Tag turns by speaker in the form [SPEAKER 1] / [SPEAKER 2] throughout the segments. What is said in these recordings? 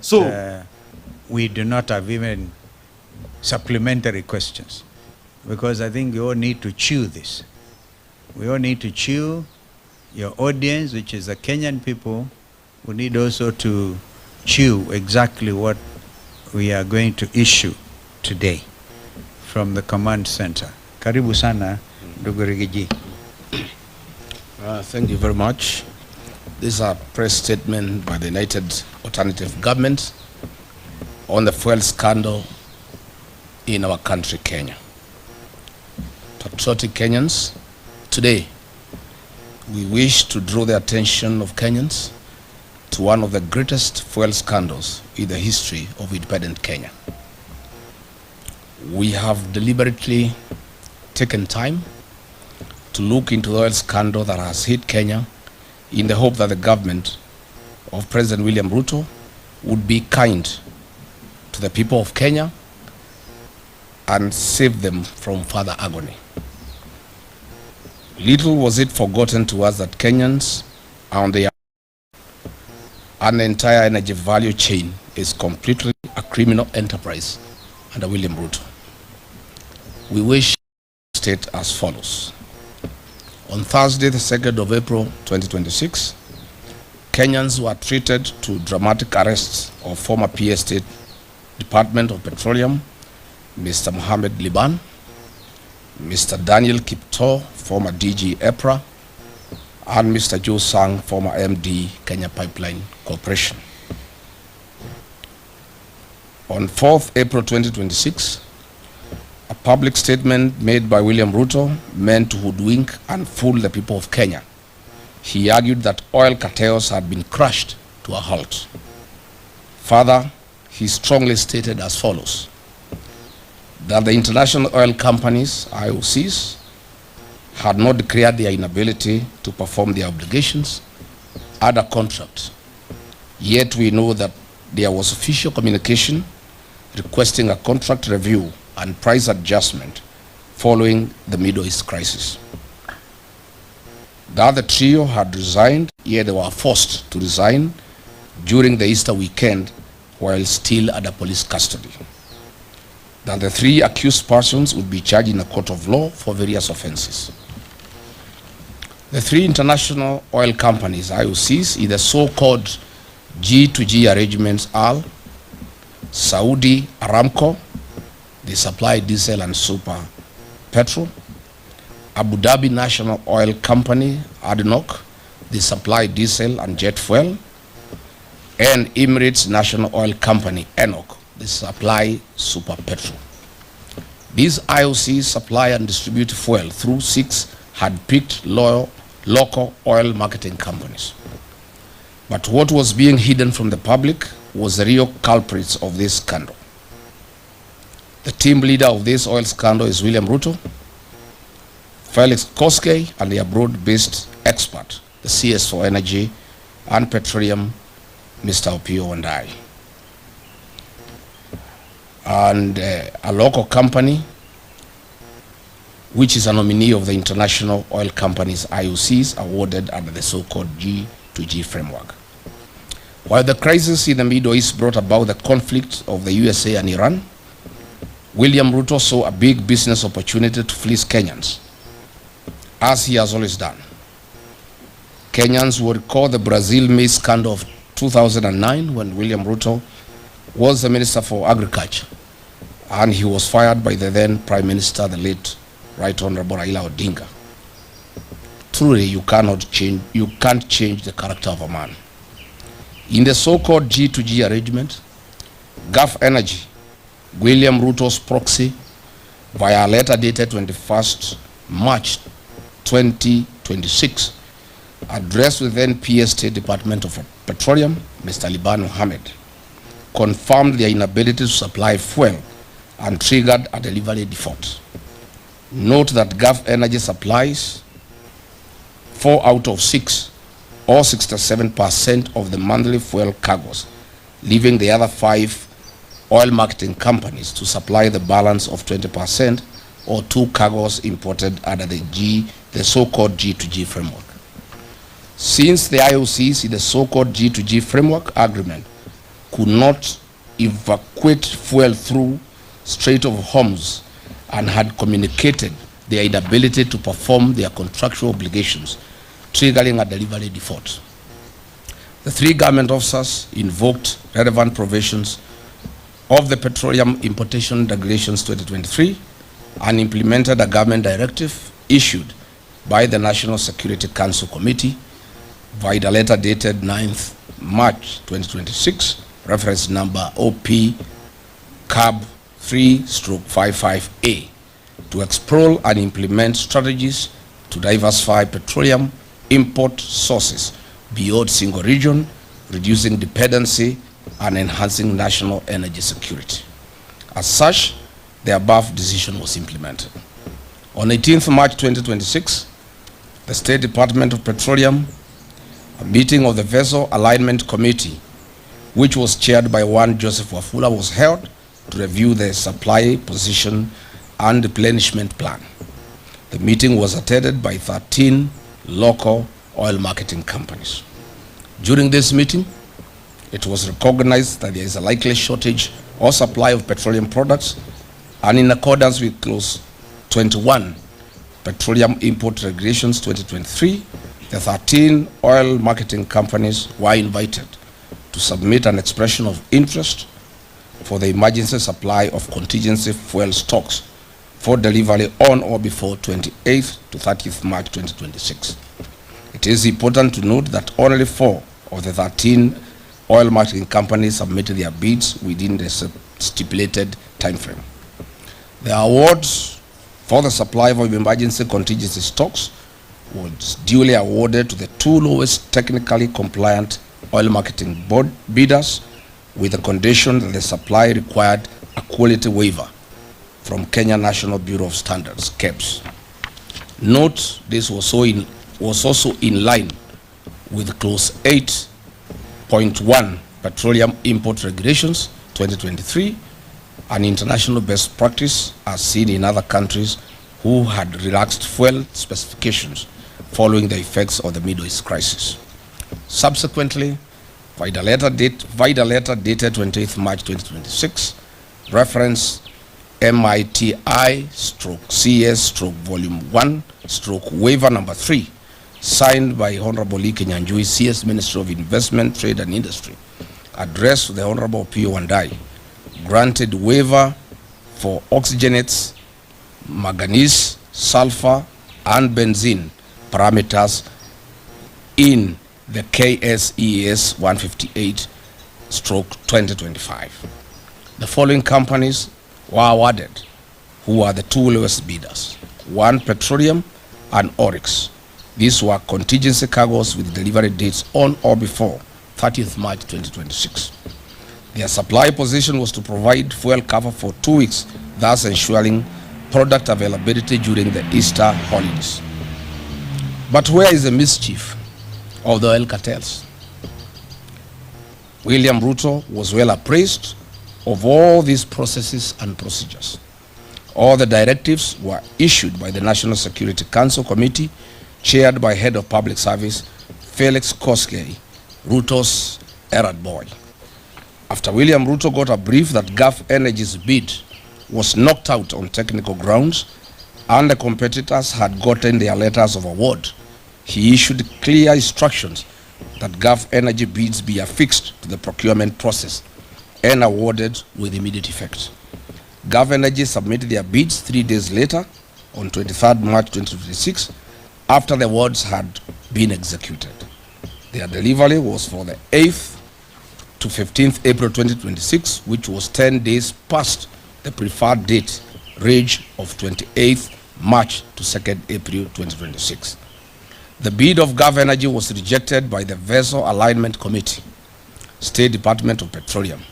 [SPEAKER 1] So we do not have even supplementary questions, because I think we all need to chew this. We all need to chew. Your audience, which is the Kenyan people, we need also to chew exactly what we are going to issue today from the command center. Karibu sana, ndugu Rigiji.
[SPEAKER 2] Thank you very much. This is a press statement by the United Alternative Government on the fuel scandal in our country, Kenya. Patriotic Kenyans, today we wish to draw the attention of Kenyans to one of the greatest fuel scandals in the history of independent Kenya. We have deliberately taken time to look into the oil scandal that has hit Kenya in the hope that the government of President William Ruto would be kind to the people of Kenya and save them from further agony. Little was it forgotten to us that Kenyans are on the and the entire energy value chain is completely a criminal enterprise under William Ruto. We wish to state as follows. On Thursday, the 2nd of April 2026, Kenyans were treated to dramatic arrests of former PS State Department of Petroleum, Mr. Mohamed Liban, Mr. Daniel Kipto, former DG EPRA, and Mr. Joe Sang, former MD, Kenya Pipeline Corporation. On 4th April 2026, a public statement made by William Ruto meant to hoodwink and fool the people of Kenya. He argued that oil cartels had been crushed to a halt. Further, he strongly stated as follows: that the international oil companies, IOCs, had not declared their inability to perform their obligations under contract. Yet we know that there was official communication requesting a contract review and price adjustment following the Middle East crisis. The other trio had resigned, yet they were forced to resign during the Easter weekend while still under police custody. That the three accused persons would be charged in a court of law for various offenses. The three international oil companies, IOCs, in the so-called G2G arrangements are Saudi Aramco, they supply diesel and super petrol; Abu Dhabi National Oil Company, ADNOC, they supply diesel and jet fuel; and Emirates National Oil Company, ENOC, they supply super petrol. These IOCs supply and distribute fuel through 6 hand-picked local oil marketing companies. But what was being hidden from the public was the real culprits of this scandal. The team leader of this oil scandal is William Ruto, Felix Koskei, and the abroad-based expert, the CS for Energy and Petroleum, Mr. Opio Wandai. And a local company, which is a nominee of the international oil companies, IOCs, awarded under the so-called G2G framework. While the crisis in the Middle East brought about the conflict of the USA and Iran, William Ruto saw a big business opportunity to fleece Kenyans, as he has always done. Kenyans will recall the Brazil maize scandal of 2009 when William Ruto was the Minister for Agriculture, and he was fired by the then Prime Minister, the late Right Honorable Raila Odinga. Truly, you can't change the character of a man. In the so-called G2G arrangement, Gulf Energy, William Ruto's proxy, via a letter dated 21st March 2026, addressed with then PS State Department of Petroleum, Mr. Liban Mohammed, confirmed their inability to supply fuel and triggered a delivery default. Note that Gulf Energy supplies 4 out of 6, or 67% of the monthly fuel cargoes, leaving the other 5 oil marketing companies to supply the balance of 20%, or 2 cargoes imported under the so-called G2G framework. Since the IOCs in the so-called G2G framework agreement could not evacuate fuel through Strait of Hormuz and had communicated their inability to perform their contractual obligations, triggering a delivery default. The three government officers invoked relevant provisions of the Petroleum Importation Regulations 2023 and implemented a government directive issued by the National Security Council Committee via the letter dated 9th March 2026, reference number OP CAB 3/55A, to explore and implement strategies to diversify petroleum import sources beyond single region, reducing dependency and enhancing national energy security. As such, the above decision was implemented. On 18th March 2026, the State Department of Petroleum, a meeting of the Vessel Alignment Committee, which was chaired by one Joseph Wafula, was held to review the supply position and replenishment plan. The meeting was attended by 13 local oil marketing companies. During this meeting, it was recognized that there is a likely shortage or supply of petroleum products, and in accordance with Clause 21, Petroleum Import Regulations 2023, the 13 oil marketing companies were invited to submit an expression of interest for the emergency supply of contingency fuel stocks for delivery on or before 28th to 30th March 2026. It is important to note that only 4 of the 13 oil marketing companies submitted their bids within the stipulated timeframe. The awards for the supply of emergency contingency stocks was duly awarded to the 2 lowest technically compliant oil marketing board bidders, with the condition that the supply required a quality waiver from Kenya National Bureau of Standards, KEBS. Note, this was also in line with Clause 8.1 Petroleum Import Regulations 2023, an international best practice as seen in other countries who had relaxed fuel specifications following the effects of the Middle East crisis. Subsequently, via the letter dated 28th March 2026, reference MITI/CS/Volume 1/Waiver Number 3, signed by Honorable Lee Kenyanjui, CS Minister of Investment, Trade and Industry, addressed to the Honorable P.O. Wandai, granted waiver for oxygenates, manganese, sulfur, and benzene parameters in the KSES 158/2025. The following companies were awarded, who are the 2 lowest bidders: 1 Petroleum and Oryx. These were contingency cargoes with delivery dates on or before 30th March 2026. Their supply position was to provide fuel cover for 2 weeks, thus ensuring product availability during the Easter holidays. But where is the mischief of the oil cartels? William Ruto was well appraised of all these processes and procedures. All the directives were issued by the National Security Council Committee, chaired by Head of Public Service Felix Koskei, Ruto's errand boy. After William Ruto got a brief that Gulf Energy's bid was knocked out on technical grounds and the competitors had gotten their letters of award, he issued clear instructions that Gulf Energy bids be affixed to the procurement process and awarded with immediate effect. Gulf Energy submitted their bids 3 days later, on 23rd March 2026, after the awards had been executed. Their delivery was for the 8th to 15th April 2026, which was 10 days past the preferred date range of 28th March to 2nd April 2026. The bid of Gulf Energy was rejected by the Vessel Alignment Committee, State Department of Petroleum.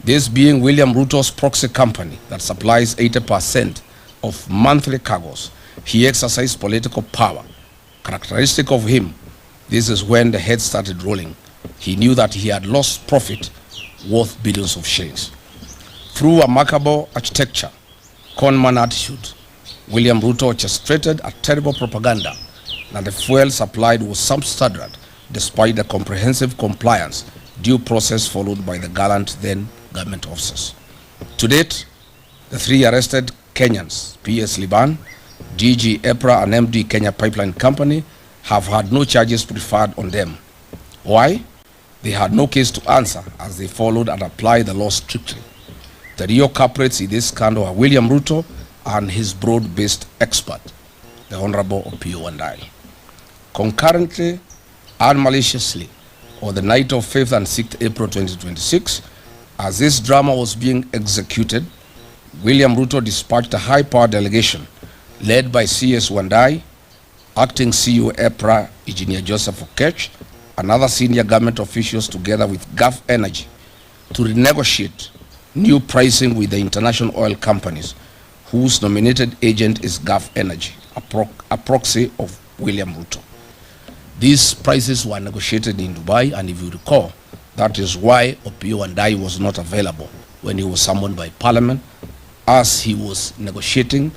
[SPEAKER 2] This being William Ruto's proxy company that supplies 80% of monthly cargoes, he exercised political power. Characteristic of him, this is when the head started rolling. He knew that he had lost profit worth billions of shillings. Through a remarkable architecture, conman attitude, William Ruto orchestrated a terrible propaganda that the fuel supplied was substandard despite the comprehensive compliance due process followed by the gallant then government officers. To date, the 3 arrested Kenyans, PS Liban, DG EPRA and MD Kenya Pipeline Company, have had no charges preferred on them. Why? They had no case to answer as they followed and applied the law strictly. The real culprits in this scandal are William Ruto and his broad-based expert, the Honorable Opiyo Wandayi. Concurrently and maliciously, on the night of 5th and 6th April 2026, as this drama was being executed, William Ruto dispatched a high-power delegation led by CS Wandayi, Acting CEO EPRA Engineer Joseph Okech, and other senior government officials together with Gulf Energy to renegotiate new pricing with the international oil companies whose nominated agent is Gulf Energy, a proxy of William Ruto. These prices were negotiated in Dubai, and if you recall, that is why Opiyo Wandayi was not available when he was summoned by Parliament, as he was negotiating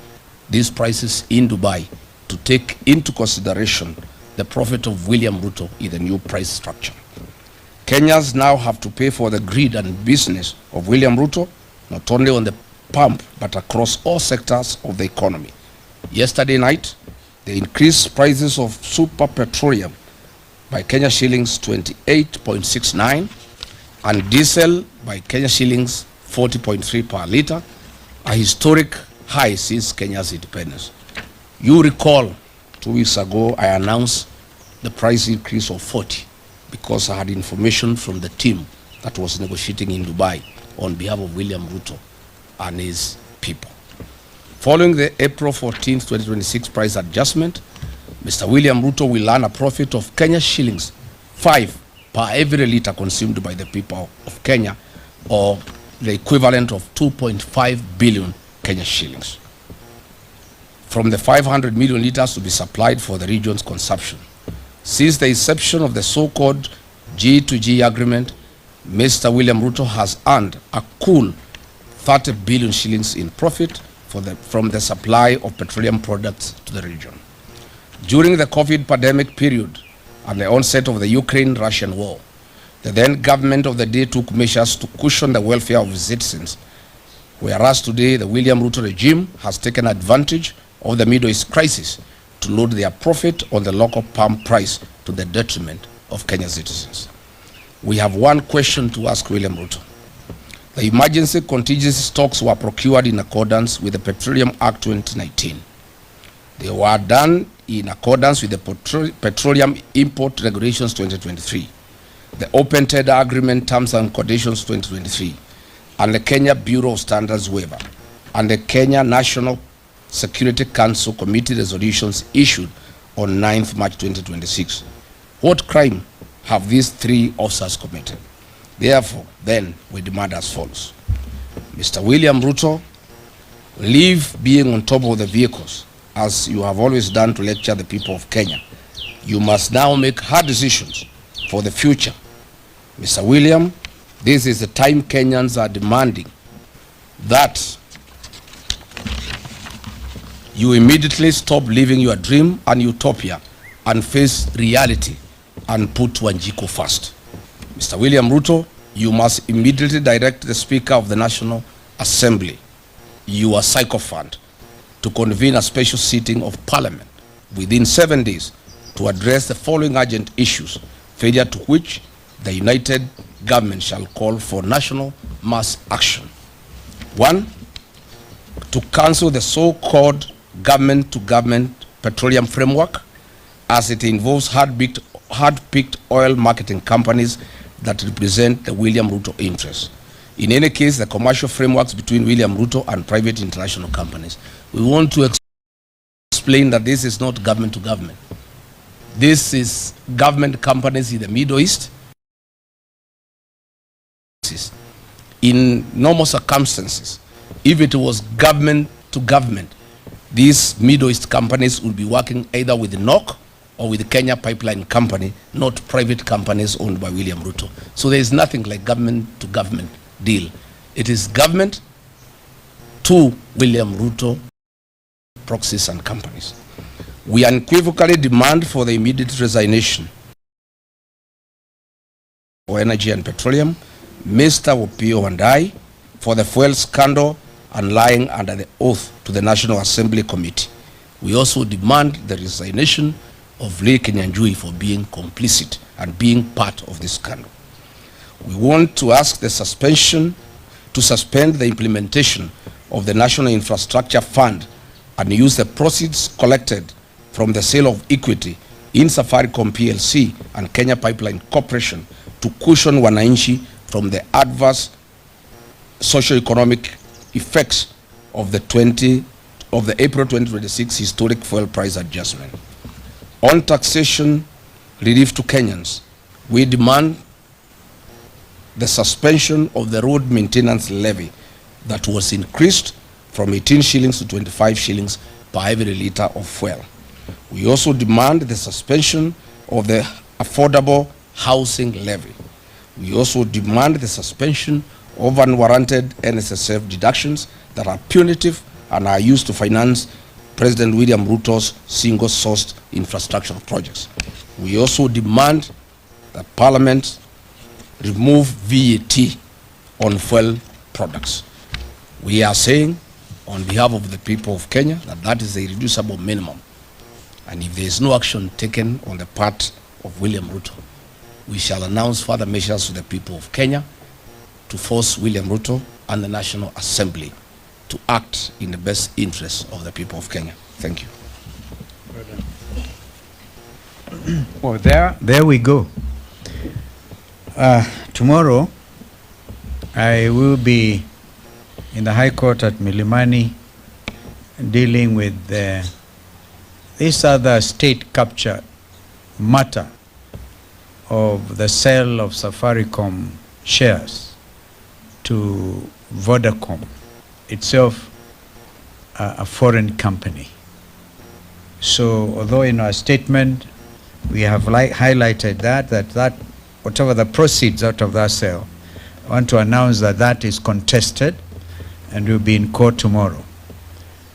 [SPEAKER 2] these prices in Dubai to take into consideration the profit of William Ruto in the new price structure. Kenyans now have to pay for the greed and business of William Ruto, not only on the pump, but across all sectors of the economy. Yesterday night, they increased prices of super petroleum by Kenya shillings 28.69 and diesel by Kenya shillings 40.3 per litre, a historic high since Kenya's independence. You recall 2 weeks ago I announced the price increase of 40 because I had information from the team that was negotiating in Dubai on behalf of William Ruto and his people. Following the April 14, 2026 price adjustment, Mr. William Ruto will earn a profit of Kenya shillings 5 per every litre consumed by the people of Kenya, or the equivalent of 2.5 billion Kenya shillings, from the 500 million litres to be supplied for the region's consumption. Since the inception of the so-called G2G agreement, Mr. William Ruto has earned a cool 30 billion shillings in profit from the supply of petroleum products to the region. During the COVID pandemic period and the onset of the Ukraine-Russian war, the then government of the day took measures to cushion the welfare of citizens, whereas today the William Ruto regime has taken advantage of the Middle East crisis to load their profit on the local palm price to the detriment of Kenyan citizens. We have one question to ask William Ruto. The emergency contingency stocks were procured in accordance with the Petroleum Act 2019. They were done in accordance with the Petroleum Import Regulations 2023, the Open Tender Agreement Terms and Conditions 2023, and the Kenya Bureau of Standards waiver, and the Kenya National Security Council Committee resolutions issued on 9th March 2026. What crime have these 3 officers committed? Therefore, then, we demand as follows. Mr. William Ruto, leave being on top of the vehicles, as you have always done to lecture the people of Kenya. You must now make hard decisions for the future. Mr. William, this is the time Kenyans are demanding that you immediately stop living your dream and utopia and face reality and put Wanjiku first. Mr. William Ruto, you must immediately direct the Speaker of the National Assembly, your sycophant, to convene a special sitting of Parliament within 7 days to address the following urgent issues, failure to which the united government shall call for national mass action. 1, to cancel the so-called government-to-government petroleum framework, as it involves hard-picked oil marketing companies that represent the William Ruto interests. In any case, the commercial frameworks between William Ruto and private international companies. We want to explain that this is not government to government. This is government companies in the Middle East. In normal circumstances, if it was government to government, these Middle East companies will be working either with NOC or with the Kenya Pipeline Company, not private companies owned by William Ruto. So there is nothing like government to government deal. It is government to William Ruto proxies and companies. We unequivocally demand for the immediate resignation for Energy and Petroleum, Mr. Opiyo Wandayi, for the fuel scandal and lying under the oath to the National Assembly Committee. We also demand the resignation of Lee Kinyanjui for being complicit and being part of this scandal. We want to ask to suspend the implementation of the National Infrastructure Fund and use the proceeds collected from the sale of equity in Safaricom PLC and Kenya Pipeline Corporation to cushion wananchi from the adverse socio-economic effects of the April 2026 historic fuel price adjustment. On taxation relief to Kenyans, we demand the suspension of the road maintenance levy that was increased from 18 shillings to 25 shillings per every litre of fuel. We also demand the suspension of the affordable housing levy. We also demand the suspension of unwarranted NSSF deductions that are punitive and are used to finance President William Ruto's single-sourced infrastructure projects. We also demand that Parliament remove VAT on fuel products. We are saying on behalf of the people of Kenya that that is a reducible minimum. And if there is no action taken on the part of William Ruto, we shall announce further measures to the people of Kenya to force William Ruto and the National Assembly to act in the best interest of the people of Kenya. Thank you.
[SPEAKER 1] Well, there we go. Tomorrow, I will be in the High Court at Milimani dealing with this other state capture matter of the sale of Safaricom shares to Vodacom, itself a foreign company. So although in our statement we have highlighted that whatever the proceeds out of that sale, I want to announce that that is contested and will be in court tomorrow.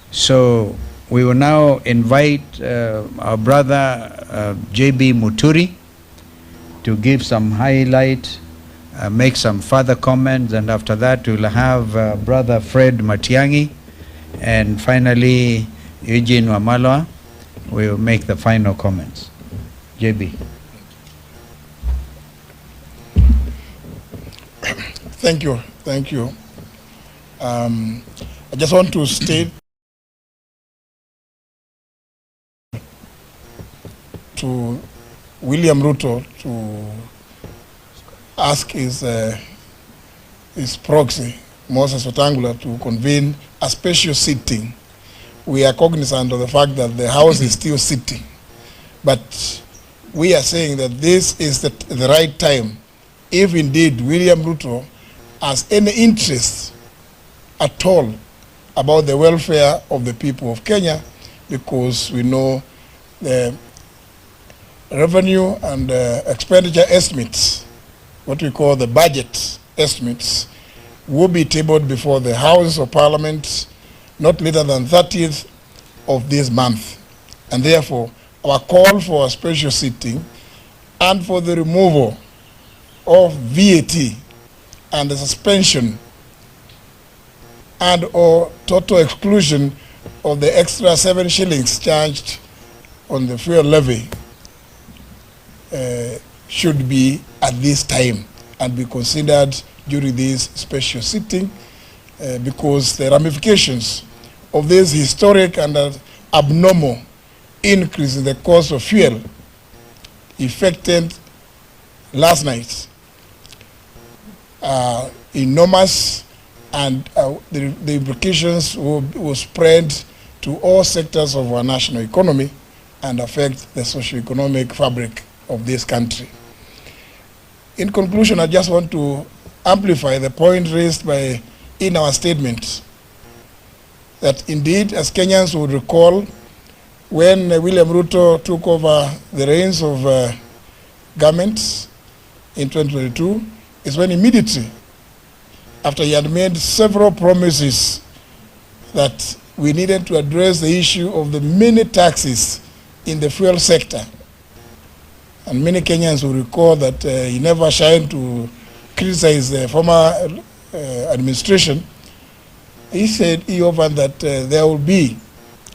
[SPEAKER 1] So we will now invite our brother JB Muturi to give some highlight, make some further comments, and after that we'll have brother Fred Matiang'i, and finally Eugene Wamalwa will make the final comments. JB.
[SPEAKER 3] Thank you. I just want to state to William Ruto to ask his proxy, Moses Wetangula, to convene a special sitting. We are cognizant of the fact that the House is still sitting, but we are saying that this is the right time, if indeed William Ruto has any interest at all about the welfare of the people of Kenya, because we know the revenue and expenditure estimates, what we call the budget estimates, will be tabled before the House of Parliament not later than 30th of this month. And therefore, our call for a special sitting and for the removal of VAT and the suspension and or total exclusion of the extra 7 shillings charged on the fuel levy should be at this time and be considered during this special sitting, because the ramifications of this historic and abnormal increase in the cost of fuel effected last night are enormous, and the implications will spread to all sectors of our national economy and affect the socio-economic fabric of this country. In conclusion, I just want to amplify the point raised in our statement that indeed, as Kenyans would recall, when William Ruto took over the reins of government in 2022, is when immediately after he had made several promises that we needed to address the issue of the many taxes in the fuel sector, and many Kenyans will recall that he never shined to criticize the former administration. He said he offered that there will be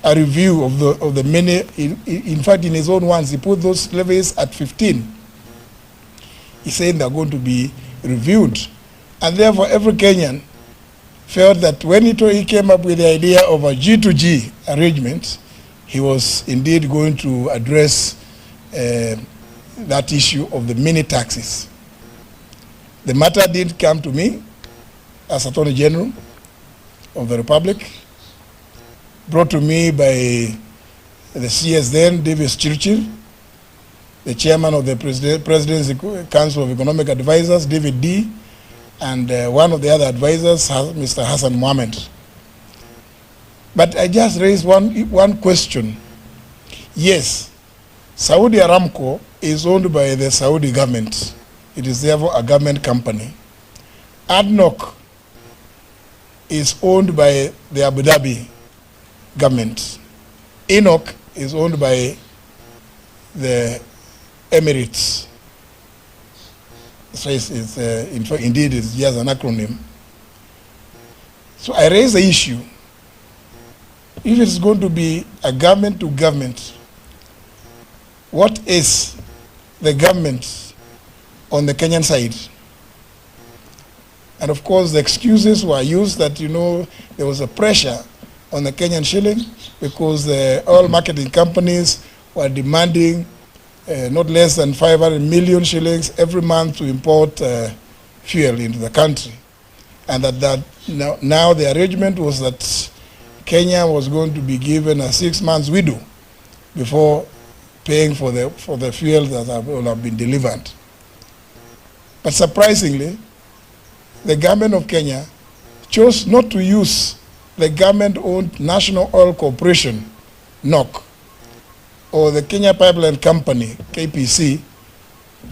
[SPEAKER 3] a review of the many. In fact, in his own words, he put those levies at 15. He said they're going to be reviewed, and therefore every Kenyan felt that when he came up with the idea of a G2G arrangement, he was indeed going to address that issue of the mini taxes. The matter did come to me as Attorney General of the Republic, brought to me by the CS then, Davis Churchill, the chairman of the Presidency Council of Economic Advisors, David D., and one of the other advisors, Mr. Hassan Mohammed. But I just raised one question. Yes, Saudi Aramco is owned by the Saudi government. It is therefore a government company. ADNOC is owned by the Abu Dhabi government. ENOC is owned by the Emirates. So indeed it's just an acronym. So I raise the issue. If it's going to be a government to government, what is the government on the Kenyan side? And of course the excuses were used that, there was a pressure on the Kenyan shilling because the oil marketing companies were demanding not less than 500 million shillings every month to import fuel into the country. And that now the arrangement was that Kenya was going to be given a 6 months window before paying for the fuel that will have been delivered. But surprisingly, the government of Kenya chose not to use the government-owned National Oil Corporation, NOC, or the Kenya Pipeline Company, KPC,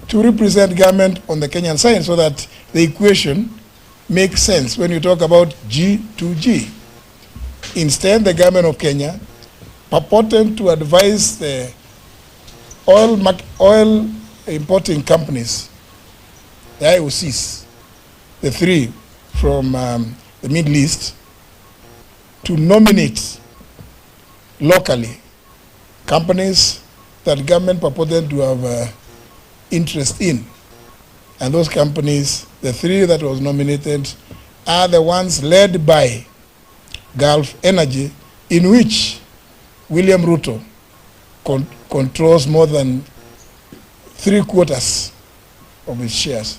[SPEAKER 3] to represent government on the Kenyan side so that the equation makes sense when you talk about G2G. Instead, the government of Kenya purported to advise the oil importing companies, the IOCs, the three from the Middle East, to nominate locally companies that government purported to have interest in. And those companies, the three that was nominated, are the ones led by Gulf Energy, in which William Ruto controls more than 3/4 of its shares.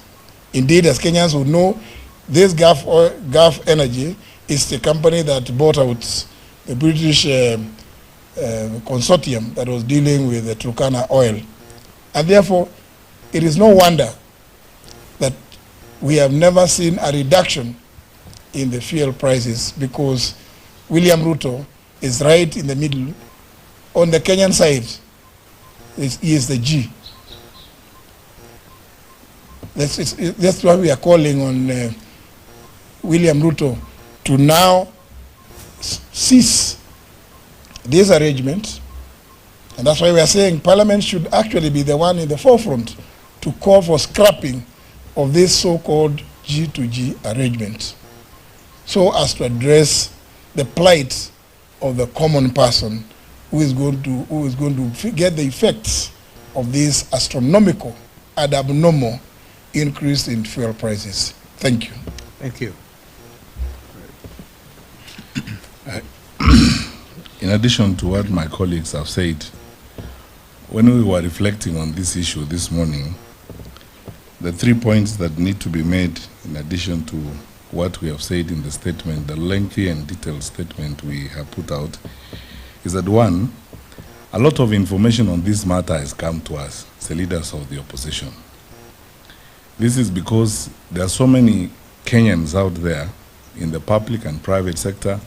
[SPEAKER 3] Indeed, as Kenyans would know, this Gulf Energy is the company that bought out the British consortium that was dealing with the Turkana oil. And therefore, it is no wonder that we have never seen a reduction in the fuel prices, because William Ruto is right in the middle. On the Kenyan side, he is the G. That's why we are calling on William Ruto to now cease this arrangement. And that's why we are saying Parliament should actually be the one in the forefront to call for scrapping of this so-called G2G arrangement, so as to address the plight of the common person who is going to get the effects of this astronomical and abnormal increase in fuel prices. Thank you.
[SPEAKER 1] Thank you.
[SPEAKER 4] In addition to what my colleagues have said, when we were reflecting on this issue this morning, the 3 points that need to be made in addition to what we have said in the statement, the lengthy and detailed statement we have put out, is that one, a lot of information on this matter has come to us, the leaders of the opposition. This is because there are so many Kenyans out there in the public and private sector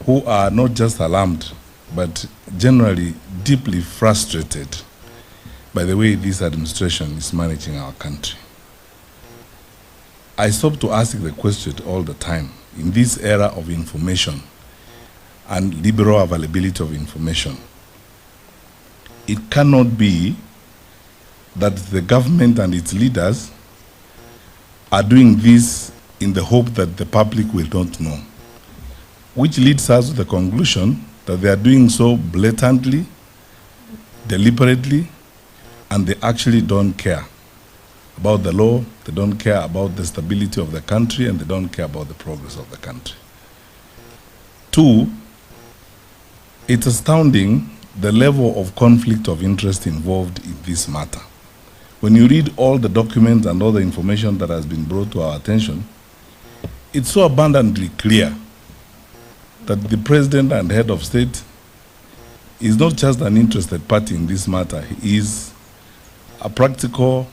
[SPEAKER 4] who are not just alarmed, but generally deeply frustrated by the way this administration is managing our country. I stop to ask the question all the time. In this era of information and liberal availability of information, it cannot be that the government and its leaders are doing this in the hope that the public will not know, which leads us to the conclusion that they are doing so blatantly, deliberately, and they actually don't care about the law, they don't care about the stability of the country, and they don't care about the progress of the country. Two, it's astounding the level of conflict of interest involved in this matter. When you read all the documents and all the information that has been brought to our attention, it's so abundantly clear that the president and head of state is not just an interested party in this matter, he is a practical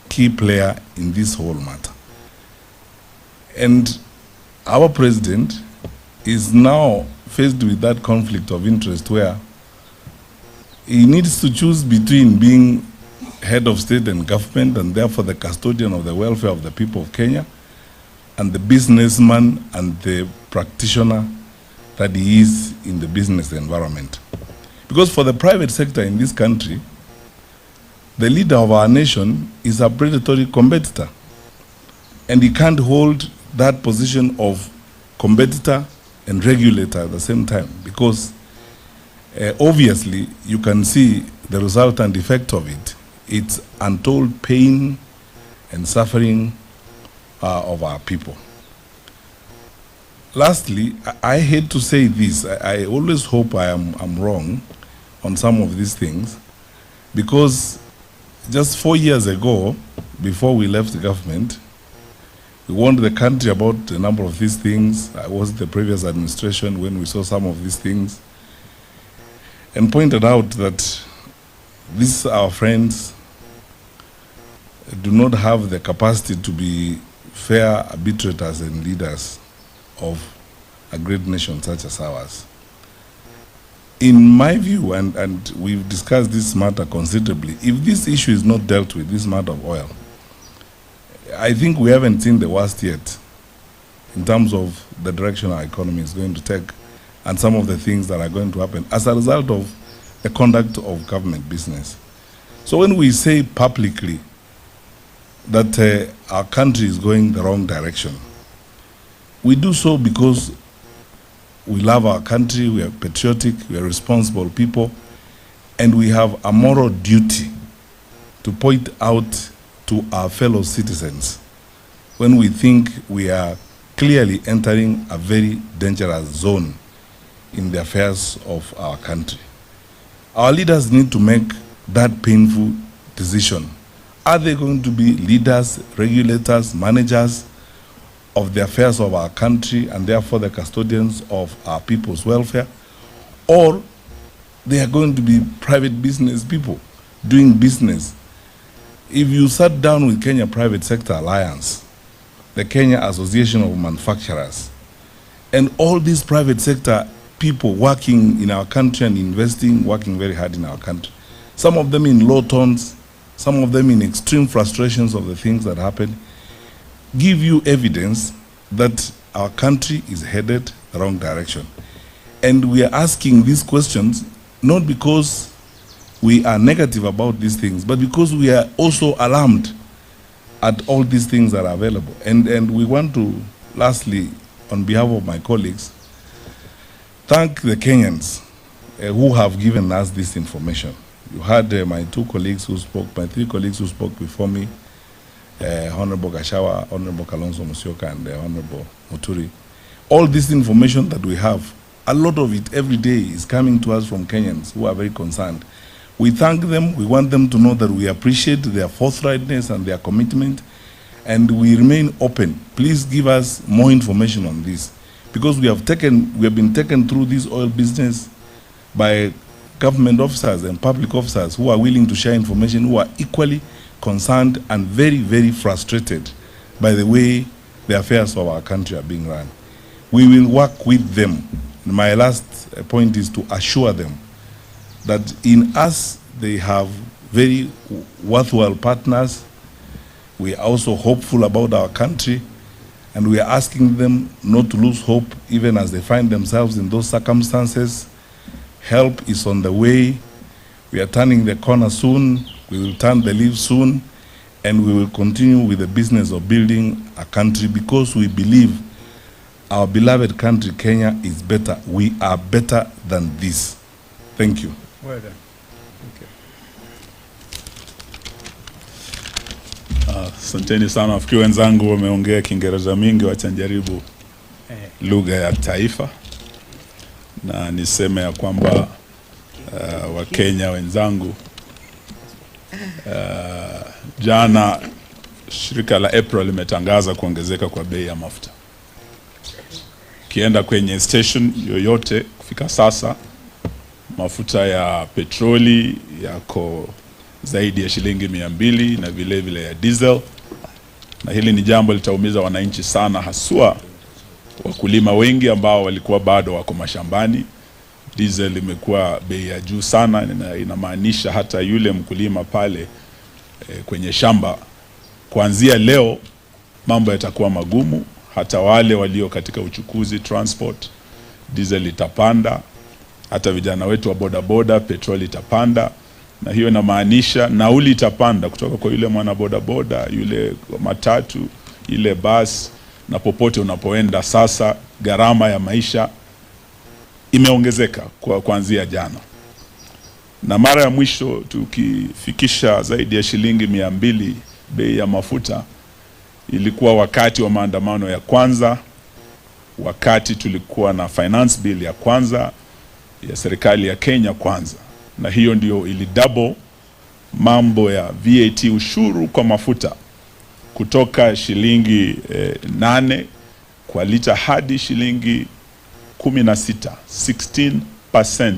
[SPEAKER 4] key player in this whole matter. And our president is now faced with that conflict of interest where he needs to choose between being head of state and government and therefore the custodian of the welfare of the people of Kenya and the businessman and the practitioner that he is in the business environment. Because for the private sector in this country, the leader of our nation is a predatory competitor, and he can't hold that position of competitor and regulator at the same time, because obviously you can see the resultant effect of it. It's untold pain and suffering of our people. Lastly, I hate to say this, I always hope I'm wrong on some of these things, because just 4 years ago, before we left the government, we warned the country about a number of these things. I was in the previous administration when we saw some of these things, and pointed out that these our friends do not have the capacity to be fair arbitrators and leaders of a great nation such as ours. In my view, and we've discussed this matter considerably, if this issue is not dealt with, this matter of oil, I think we haven't seen the worst yet in terms of the direction our economy is going to take and some of the things that are going to happen as a result of the conduct of government business. So when we say publicly that our country is going the wrong direction, we do so because we love our country, we are patriotic, we are responsible people, and we have a moral duty to point out to our fellow citizens when we think we are clearly entering a very dangerous zone in the affairs of our country. Our leaders need to make that painful decision. Are they going to be leaders, regulators, managers of the affairs of our country and therefore the custodians of our people's welfare? Or they are going to be private business people doing business? If you sat down with Kenya Private Sector Alliance, the Kenya Association of Manufacturers, and all these private sector people working in our country and investing, working very hard in our country, some of them in low tones, some of them in extreme frustrations of the things that happen, give you evidence that our country is headed the wrong direction. And we are asking these questions not because we are negative about these things, but because we are also alarmed at all these things that are available. And we want to, lastly, on behalf of my colleagues, thank the Kenyans who have given us this information. You had my three colleagues who spoke before me, Honorable Gachagua, Honorable Kalonzo Musyoka, and Honorable Muturi. All this information that we have, a lot of it every day is coming to us from Kenyans who are very concerned. We thank them. We want them to know that we appreciate their forthrightness and their commitment, and we remain open. Please give us more information on this, because we have been taken through this oil business by government officers and public officers who are willing to share information, who are equally concerned and very, very frustrated by the way the affairs of our country are being run. We will work with them. My last point is to assure them that in us they have very worthwhile partners. We are also hopeful about our country, and we are asking them not to lose hope even as they find themselves in those circumstances. Help is on the way. We are turning the corner soon. We will turn the leaf soon, and we will continue with the business of building a country because we believe our beloved country, Kenya, is better. We are better than this. Thank you.
[SPEAKER 1] Well done.
[SPEAKER 5] Asanteni sana. Nafikiri wenzangu wameongea Kiingereza mingi, wacha njaribu lugha ya taifa. Na niseme ya kwamba Wakenya wenzangu, jana shirika la April limetangaza kuongezeka kwa bei ya mafuta. Kienda kwenye station yoyote kufika sasa, mafuta ya petroli yako zaidi ya shilingi 200 na vile vile ya diesel, na hili ni jambo litaumiza wananchi sana, haswa wakulima wengi ambao walikuwa bado wako mashambani. Diesel imekuwa bei ya juu sana, na inamaanisha hata yule mkulima pale kwenye shamba, kuanzia leo mambo yatakuwa magumu. Hata wale walio katika uchukuzi, transport, diesel itapanda. Hata vijana wetu wa bodaboda, petroli itapanda. Na hiyo inamaanisha nauli itapanda kutoka kwa yule mwana bodaboda, yule matatu, ile bus, na popote unapoenda. Sasa gharama ya maisha imeongezeka kuanzia jana. Na mara ya mwisho tukifikisha zaidi ya shilingi 200 bei ya mafuta ilikuwa wakati wa maandamano ya kwanza, wakati tulikuwa na finance bill ya kwanza ya serikali ya Kenya kwanza. Na hiyo ndio ili double mambo ya VAT, ushuru kwa mafuta, kutoka shilingi 8 kwa lita hadi shilingi 16, 16%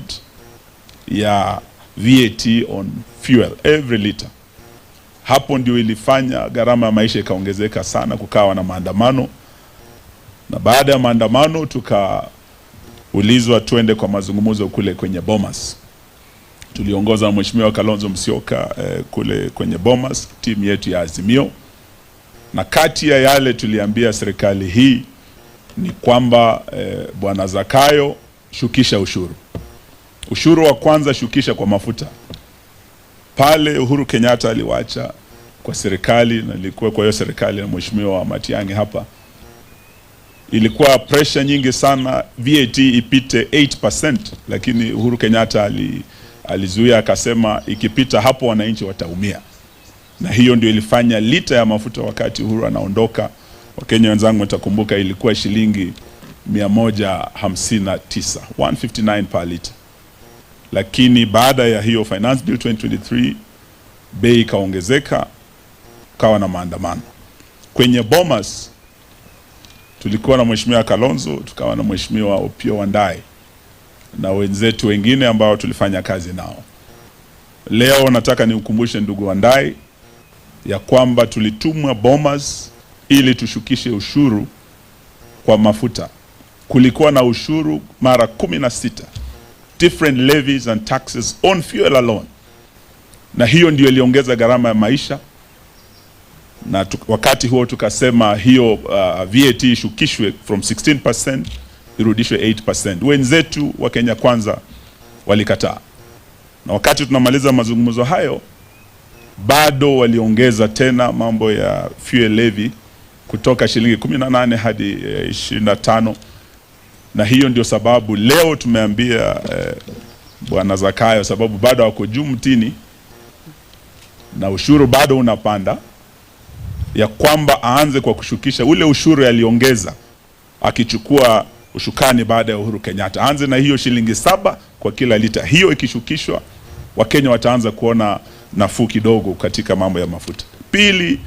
[SPEAKER 5] ya VAT on fuel every liter. Hapo ndio ilifanya gharama ya maisha ikaongezeka sana, kukawa na maandamano. Na baada ya maandamano tukaulizwa twende kwa mazungumzo kule kwenye Bomas. Tuliongoza na Mheshimiwa Kalonzo Musyoka kule kwenye Bomas, timu yetu ya Azimio. Na kati ya yale tuliambia serikali hii ni kwamba Bwana Zakayo, shukisha ushuru. Ushuru wa kwanza shukisha kwa mafuta. Pale Uhuru Kenyatta aliwacha kwa serikali, na nilikuwa kwa hiyo serikali na Mheshimiwa Matiang'i hapa, ilikuwa pressure nyingi sana VAT ipite 8%, lakini Uhuru Kenyatta alizuia, akasema ikipita hapo wananchi wataumia. Na hiyo ndio ilifanya lita ya mafuta wakati Uhuru anaondoka, Wakenya wenzangu mtakumbuka, ilikuwa shilingi 159, 159 per liter. Lakini baada ya hiyo finance bill 2023 bei ikaongezeka, kawa na maandamano. Kwenye Bomas tulikuwa na Mheshimiwa Kalonzo, tukawa na Mheshimiwa Opiyo Wandayi na wenzetu wengine ambao tulifanya kazi nao. Leo nataka niukumbushe ndugu Wandayi ya kwamba tulitumwa Bomas ili tushukishe ushuru kwa mafuta. Kulikuwa na ushuru mara 16, different levies and taxes on fuel alone. Na hiyo ndio iliongeza gharama ya maisha. Na wakati huo tukasema hiyo VAT ishukishwe from 16% irudishwe 8%. Wenzetu wa Kenya Kwanza walikataa. Na wakati tunamaliza mazungumzo hayo, bado waliongeza tena mambo ya fuel levy kutoka shilingi 18 hadi 25. Na hiyo ndio sababu leo tumeambia Bwana Zakayo, sababu bado wako juu mtini na ushuru bado unapanda, ya kwamba aanze kwa kushukisha ule ushuru aliongeza akichukua ushukani baada ya Uhuru Kenyatta. Aanze na hiyo shilingi 7 kwa kila lita. Hiyo ikishukishwa, Wakenya wataanza kuona nafuu kidogo katika mambo ya mafuta. Pili,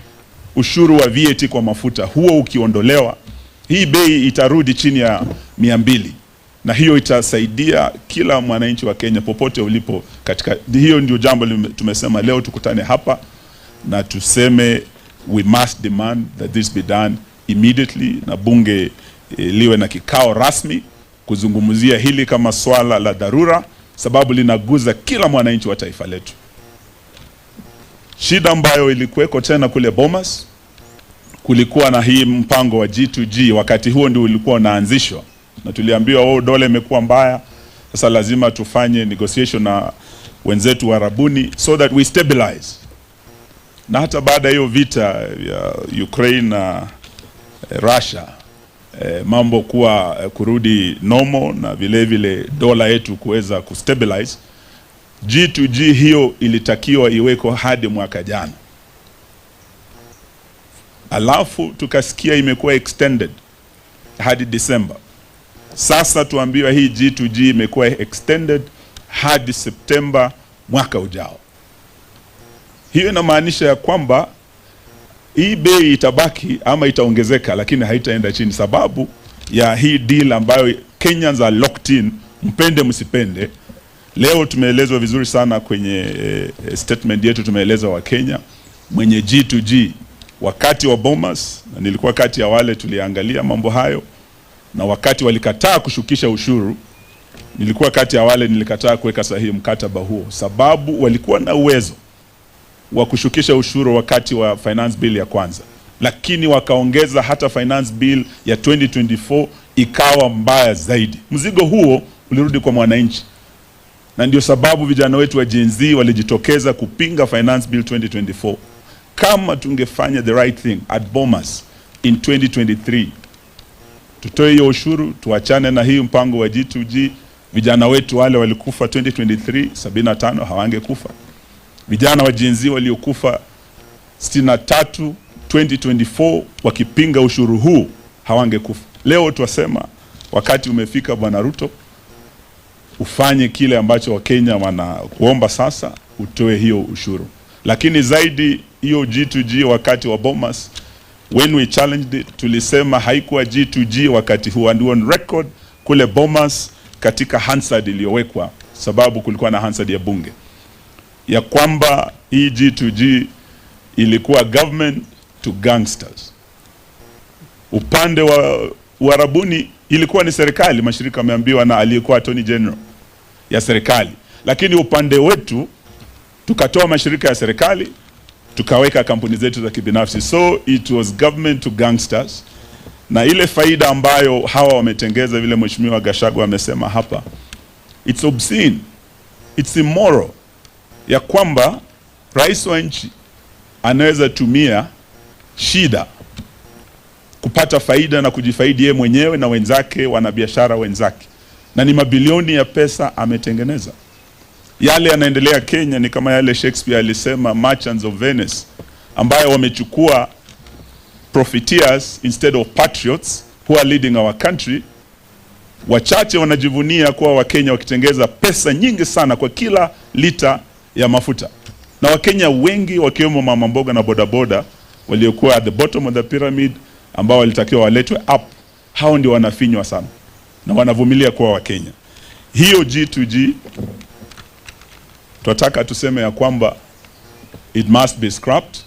[SPEAKER 5] ushuru wa VAT kwa mafuta, huo ukiondolewa, hii bei itarudi chini ya 200. Na hiyo itasaidia kila mwananchi wa Kenya popote ulipo katika. Hiyo ndio jambo tumesema leo tukutane hapa na tuseme we must demand that this be done immediately, na bunge liwe na kikao rasmi kuzungumzia hili kama swala la dharura, sababu linaguza kila mwananchi wa taifa letu. Shida ambayo ilikuweko tena kule Bomas, kulikuwa na hii mpango wa G2G, wakati huo ndio ulikuwa unaanzishwa, na tuliambiwa dola imekuwa mbaya, sasa lazima tufanye negotiation na wenzetu Warabuni so that we stabilize. Na hata baada hiyo vita ya Ukraine na Russia, mambo kuwa kurudi normal na vile vile dola yetu kuweza kustabilize, G2G hiyo ilitakiwa iweko hadi mwaka jana. Alafu tukasikia imekuwa extended hadi December. Sasa tuambiwa hii G2G imekuwa extended hadi September mwaka ujao. Hiyo inamaanisha ya kwamba hii bei itabaki ama itaongezeka, lakini haitaenda chini, sababu ya hii deal ambayo Kenyans are locked in, mpende msipende. Leo tumeelezwa vizuri sana kwenye statement yetu, tumeeleza wa Kenya mwenye G2G wakati wa Bomas, na nilikuwa kati ya wale tuliangalia mambo hayo, na wakati walikataa kushukisha ushuru, nilikuwa kati ya wale nilikataa kuweka sahihi mkataba huo, sababu walikuwa na uwezo wa kushukisha ushuru wakati wa finance bill ya kwanza, lakini wakaongeza hata finance bill ya 2024 ikawa mbaya zaidi. Mzigo huo ulirudi kwa mwananchi, na ndio sababu vijana wetu wa Gen Z walijitokeza kupinga finance bill 2024. Kama tungefanya the right thing at Bomas in 2023, tutoe hiyo ushuru, tuachane na hii mpango wa G2G, vijana wetu wale walikufa 2023 75 hawangekufa. Vijana wa Gen Z waliokufa 63 2024 wakipinga ushuru huu hawangekufa. Leo tuwasema wakati umefika, Bwana Ruto, ufanye kile ambacho Wakenya wanakuomba sasa, utoe hiyo ushuru. Lakini zaidi hiyo G2G wakati wa Bomas, when we challenged it, tulisema haikuwa G2G wakati huo, and on record kule Bomas katika Hansard iliyowekwa, sababu kulikuwa na Hansard ya bunge, ya kwamba hii G2G ilikuwa government to gangsters. Upande wa Uarabuni ilikuwa ni serikali, mashirika yameambiwa na aliyekuwa Attorney General ya serikali, lakini upande wetu tukatoa mashirika ya serikali tukaweka kampuni zetu za kibinafsi. So it was government to gangsters, na ile faida ambayo hawa wametengeza, vile Mheshimiwa Gachagua amesema hapa, it's obscene, it's immoral, ya kwamba rais wa nchi anaweza tumia shida kupata faida na kujifaidi yeye mwenyewe na wenzake, wanabiashara wenzake, na ni mabilioni ya pesa ametengeneza. Yale yanaendelea Kenya ni kama yale Shakespeare alisema, merchants of Venice, ambayo wamechukua profiteers instead of patriots who are leading our country. Wachache wanajivunia kuwa Wakenya wakitengeza pesa nyingi sana kwa kila lita ya mafuta, na Wakenya wengi wakiwemo mama mboga na bodaboda waliokuwa at the bottom of the pyramid, ambao walitakiwa waletwe up, hao ndio wanafinywa sana na wanavumilia kuwa Wakenya. Hiyo G2G tunataka tuseme ya kwamba it must be scrapped,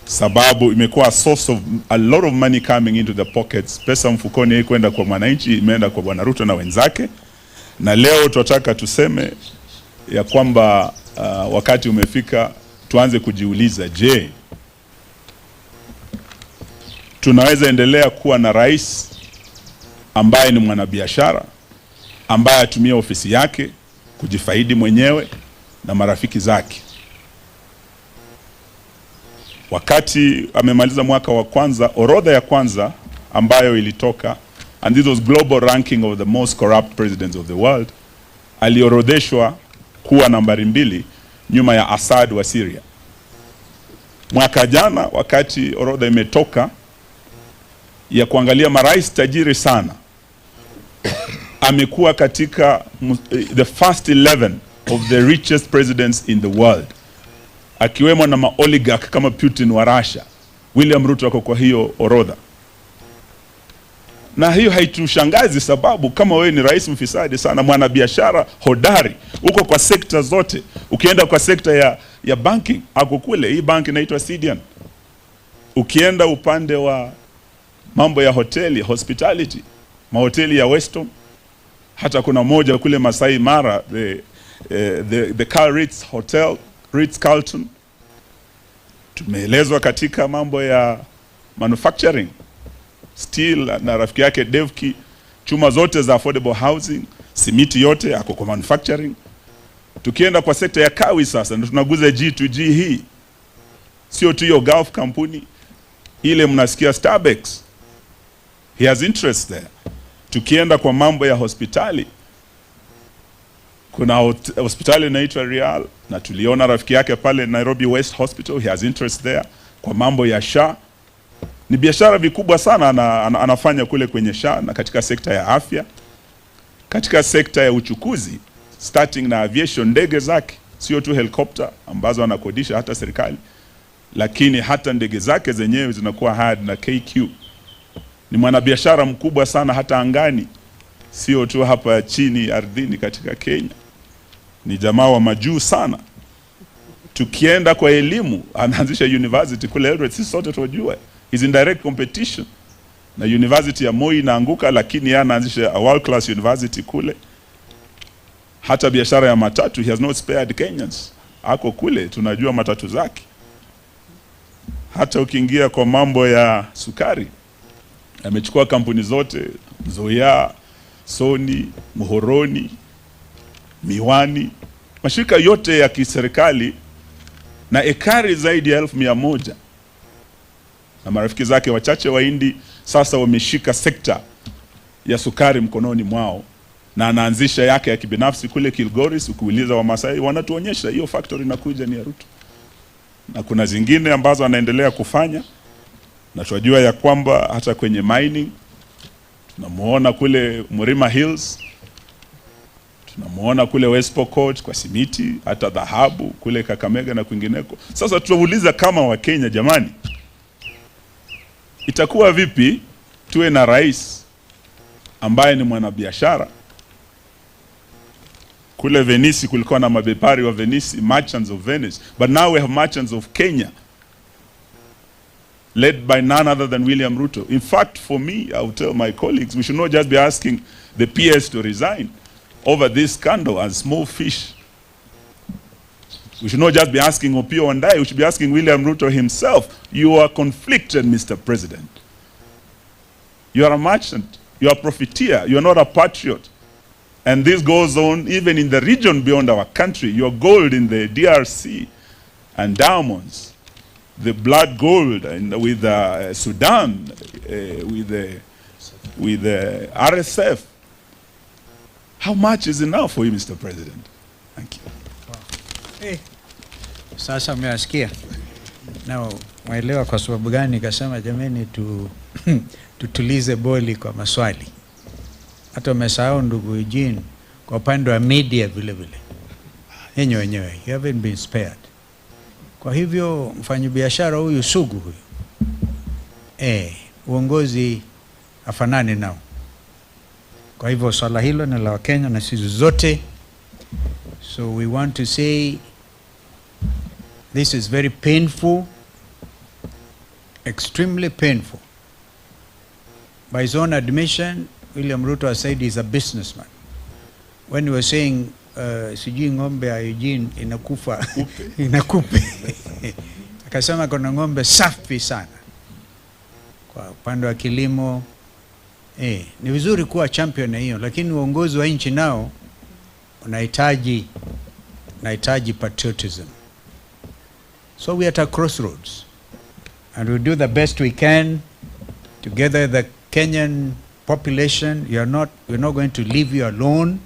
[SPEAKER 5] sababu imekuwa a source of a lot of money coming into the pockets. Pesa mfukoni hii kwenda kwa mwananchi imeenda kwa Bwana Ruto na wenzake, na leo tunataka tuseme ya kwamba wakati umefika tuanze kujiuliza, je, tunaweza endelea kuwa na rais ambaye ni mwanabiashara, ambaye atumia ofisi yake kujifaidi mwenyewe na marafiki zake? Wakati amemaliza mwaka wa kwanza, orodha ya kwanza ambayo ilitoka, and this was global ranking of the most corrupt presidents of the world, aliorodheshwa kuwa nambari 2 nyuma ya Assad wa Syria. Mwaka jana wakati orodha imetoka ya kuangalia marais tajiri sana, amekuwa katika the first 11 of the richest presidents in the world, akiwemo na maoligarch kama Putin wa Russia. William Ruto ako kwa hiyo orodha, na hiyo haitushangazi, sababu kama wewe ni rais mfisadi sana, mwanabiashara hodari, uko kwa sekta zote. Ukienda kwa sekta ya banking, ako kule, hii bank inaitwa Sidian. Ukienda upande wa mambo ya hoteli, hospitality, mahoteli ya Weston, hata kuna moja kule Masai Mara, the Carl Ritz Hotel, Ritz Carlton. Tumeelezwa katika mambo ya manufacturing, steel, na rafiki yake Devki, chuma zote za affordable housing, simiti yote ako kwa manufacturing. Tukienda kwa sekta ya kawi sasa, ndio tunaguza G2G hii. Sio tu hiyo Gulf kampuni ile mnasikia Starbucks, he has interest there. Tukienda kwa mambo ya hospitali, kuna hospitali inaitwa Real, na tuliona rafiki yake pale Nairobi West Hospital, he has interest there. Kwa mambo ya SHA, ni biashara vikubwa sana anafanya kule kwenye SHA, na katika sekta ya afya, katika sekta ya uchukuzi, starting na aviation, ndege zake sio tu helicopter ambazo anakodisha hata serikali, lakini hata ndege zake zenyewe zinakuwa hard na KQ. Ni mwanabiashara mkubwa sana hata angani, sio tu hapa chini ardhini katika Kenya. Ni jamaa wa majuu sana. Tukienda kwa elimu, anaanzisha university kule Eldoret, sisi sote tunajua. He's in direct competition na university ya Moi inaanguka, lakini yeye anaanzisha a world class university kule. Hata biashara ya matatu, he has not spared Kenyans. Ako kule, tunajua matatu zake. Hata ukiingia kwa mambo ya sukari, amechukua kampuni zote, Zoya, Sony, Muhoroni, Miwani, mashirika yote ya kiserikali, na ekari zaidi ya 1,100. Na marafiki zake wachache wa Hindi sasa wameshika sekta ya sukari mkononi mwao, na anaanzisha yake ya kibinafsi kule Kilgoris. Ukiuliza wa Masai wanatuonyesha hiyo factory inakuja ni ya Ruto, na kuna zingine ambazo anaendelea kufanya. Na tunajua ya kwamba hata kwenye mining tunamuona kule Murima Hills, tunamuona kule West Pokot kwa simiti, hata dhahabu kule Kakamega na kwingineko. Sasa tunauliza kama Wakenya, jamani, itakuwa vipi tuwe na rais ambaye ni mwanabiashara? Kule Venice kulikuwa na mabepari wa Venice, merchants of Venice, but now we have merchants of Kenya, led by none other than William Ruto. In fact, for me, I would tell my colleagues, we should not just be asking the PS to resign over this scandal as small fish. We should not just be asking Opiyo Wandayi, we should be asking William Ruto himself. You are conflicted, Mr. President. You are a merchant, you are a profiteer, you are not a patriot. And this goes on even in the region beyond our country. Your gold in the DRC and diamonds, the blood gold with Sudan, with the RSF. How much is enough for you, Mr. President? Thank you.
[SPEAKER 1] Hey, sasa mmeasikia. Na waelewa kwa sababu gani nikasema jameni tutulize boli kwa maswali. Hata umesahau ndugu Eugene kwa upande wa media vile vile. Wenyewe, you haven't been spared. Kwa hivyo mfanyabiashara huyu sugu huyu, uongozi afanani nao. Kwa hivyo swala hilo ni la Wakenya na sisi zote. So we want to say this is very painful, extremely painful. By his own admission, William Ruto has said he's a businessman. When he was saying sijui ngombe ya Eugene inakufa inakupe, akasema kuna ngombe safi sana kwa upande wa kilimo. Ni vizuri kuwa champion na hiyo, lakini uongozi wa nchi nao unahitaji patriotism. So we are at a crossroads, and we'll do the best we can together. The Kenyan population, we're not going to leave you alone.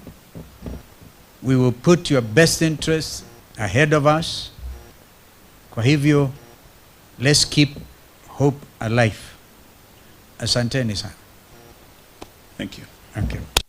[SPEAKER 1] We will put your best interests ahead of us. Kwa hivyo, let's keep hope alive. Asanteni sana.
[SPEAKER 5] Thank you.
[SPEAKER 1] Thank you.